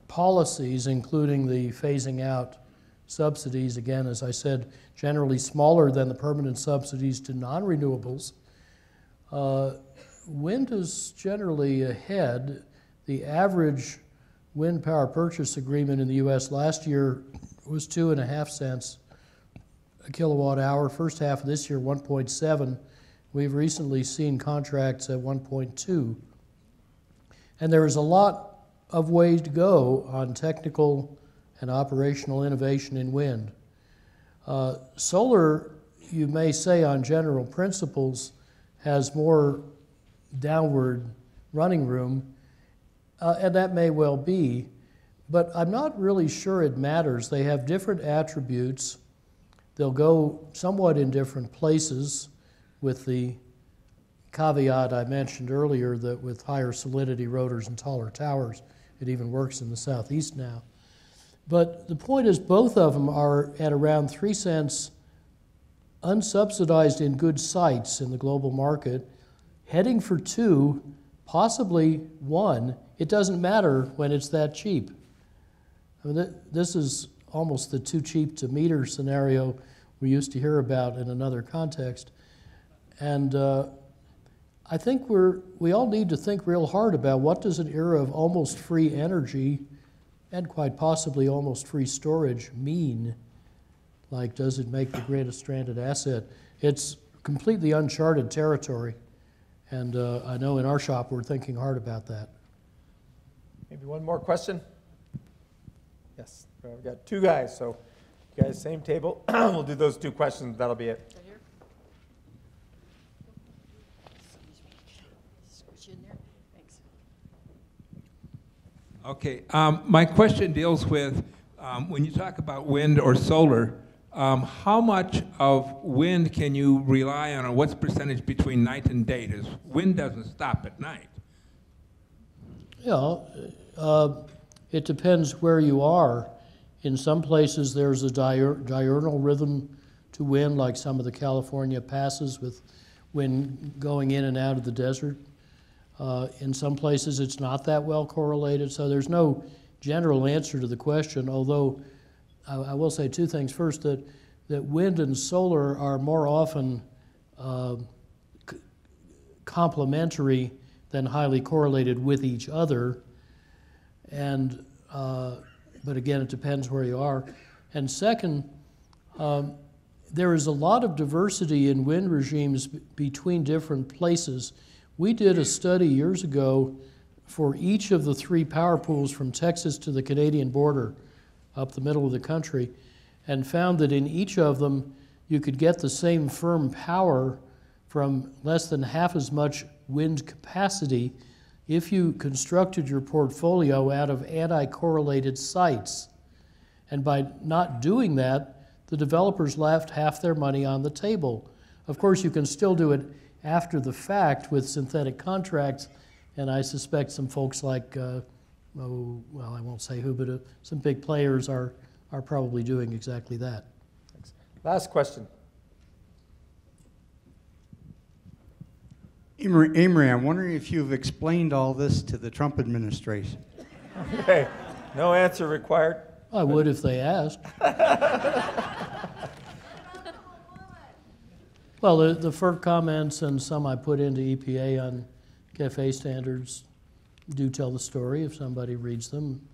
policies, including the phasing out subsidies, again, as I said, generally smaller than the permanent subsidies to non-renewables, wind is generally ahead. The average wind power purchase agreement in the U.S. last year was 2.5 cents a kilowatt hour. First half of this year, 1.7. We've recently seen contracts at 1.2. And there is a lot of ways to go on technical and operational innovation in wind. Solar, you may say on general principles, has more downward running room, and that may well be, but I'm not really sure it matters. They have different attributes. They'll go somewhat in different places, with the caveat I mentioned earlier that with higher solidity rotors and taller towers, it even works in the southeast now. But the point is, both of them are at around 3 cents unsubsidized in good sites in the global market, heading for 2, possibly 1. It doesn't matter when it's that cheap. I mean, this is almost the too cheap to meter scenario we used to hear about in another context. And I think we all need to think real hard about what does an era of almost free energy and quite possibly almost free storage mean? Like, does it make the grid a stranded asset? It's completely uncharted territory, and I know in our shop we're thinking hard about that. Maybe one more question? Yes, we've got 2 guys, so you guys, same table. We'll do those 2 questions, that'll be it. Okay, my question deals with when you talk about wind or solar, how much of wind can you rely on, or what's the percentage between night and day? Wind doesn't stop at night. Yeah, it depends where you are. In some places there's a diurnal rhythm to wind, like some of the California passes with wind going in and out of the desert. In some places it's not that well correlated, so there's no general answer to the question, although I will say 2 things. First, that wind and solar are more often complementary than highly correlated with each other, and but again, it depends where you are. And second, there is a lot of diversity in wind regimes between different places. We did a study years ago for each of the 3 power pools from Texas to the Canadian border, up the middle of the country, and found that in each of them you could get the same firm power from less than half as much wind capacity if you constructed your portfolio out of anti-correlated sites. And by not doing that, the developers left half their money on the table. Of course, you can still do it after the fact with synthetic contracts, and I suspect some folks like, I won't say who, but some big players are probably doing exactly that. Thanks. Last question. Amory, I'm wondering if you've explained all this to the Trump administration. Okay, no answer required. I would if they asked. Well, the FERC comments and some I put into EPA on CAFE standards do tell the story if somebody reads them.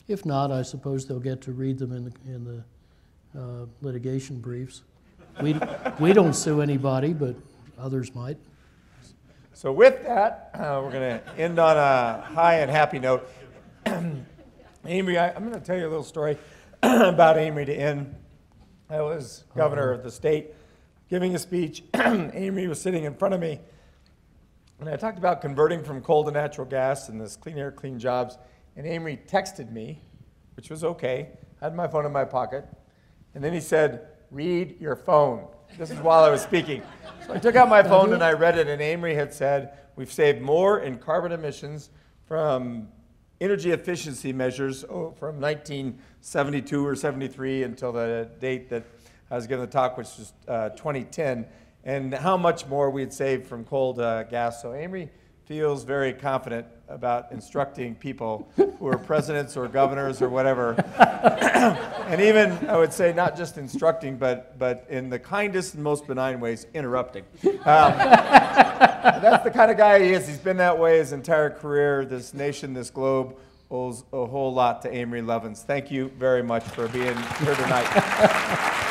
If not, I suppose they'll get to read them in the litigation briefs. We don't sue anybody, but others might. So with that, we're going to end on a high and happy note. Amory, I'm going to tell you a little story about Amory to end. I was governor of the state, giving a speech. Amory was sitting in front of me, and I talked about converting from coal to natural gas and this clean air, clean jobs. And Amory texted me, which was okay. I had my phone in my pocket. And then he said, "Read your phone." This is while I was speaking. So I took out my phone and I read it, and Amory had said, "We've saved more in carbon emissions from energy efficiency measures from 1972 or 73 until the date that I was giving the talk, which was 2010, and how much more we'd saved from coal to gas." So Amory feels very confident about instructing people who are presidents or governors or whatever. And even, I would say, not just instructing, but in the kindest and most benign ways, interrupting. That's the kind of guy he is. He's been that way his entire career. This nation, this globe, owes a whole lot to Amory Lovins. Thank you very much for being here tonight.